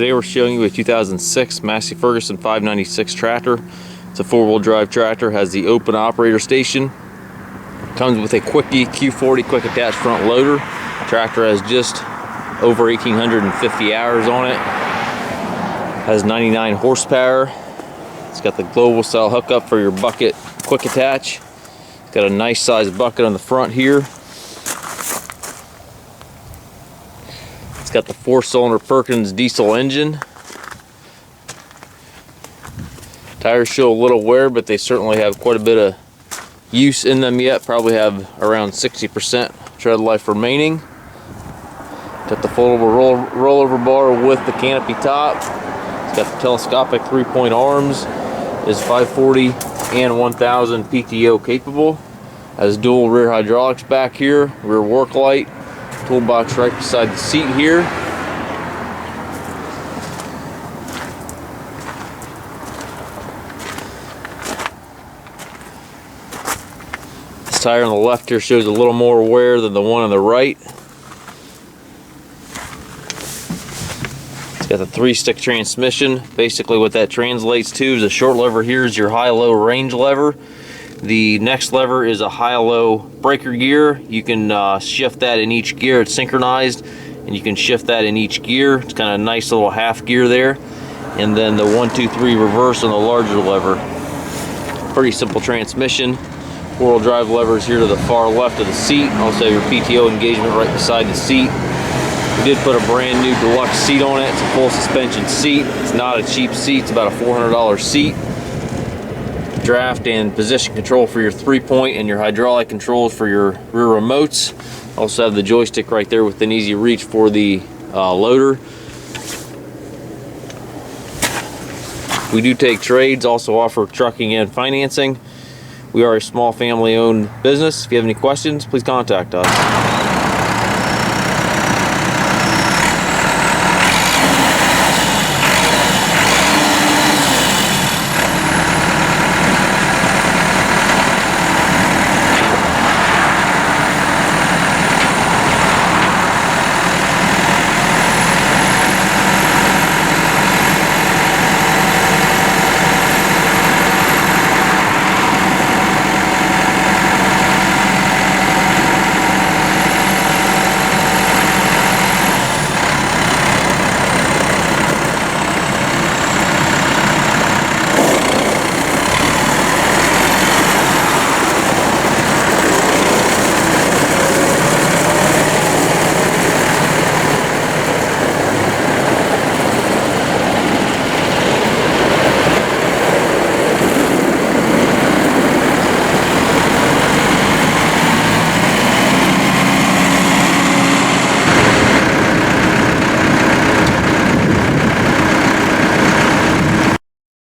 Today we're showing you a 2006 Massey-Fergusn 596 tractor. It's a four-wheel drive tractor, has the open operator station. Comes with a Quicke Q40 quick attach front loader. Tractor has just over 1,850 hours on it. Has 99 horsepower. It's got the global style hookup for your bucket quick attach. It's got a nice sized bucket on the front here. It's got the 4-cylinder Perkins diesel engine. Tires show a little wear, but they certainly have quite a bit of use in them yet. Probably have around 60% tread life remaining. Got the foldable rollover bar with the canopy top. It's got the telescopic 3-point arms. Is 540 and 1000 Pto Capable. Has dual rear hydraulics back here, rear work light. Toolbox right beside the seat here. This tire on the left here shows a little more wear than the one on the right. It's got the 3-stick transmission. Basically what that translates to is the short lever here is your high-low range lever. The next lever is a high-low breaker gear. You can shift that in each gear. It's synchronized, and you can shift that in each gear. It's kind of a nice little half gear there. And then the 1, 2, 3 reverse on the larger lever. Pretty simple transmission. 4-wheel drive levers here to the far left of the seat. Also your PTO engagement right beside the seat. We did put a brand new Deluxe seat on it. It's a full suspension seat. It's not a cheap seat. It's about a $400 seat. Draft and position control for your 3-point and your hydraulic controls for your rear remotes. Also have the joystick right there with an easy reach for the loader. We do take trades, also offer trucking and financing. We are a small family owned business. If you have any questions, please contact us.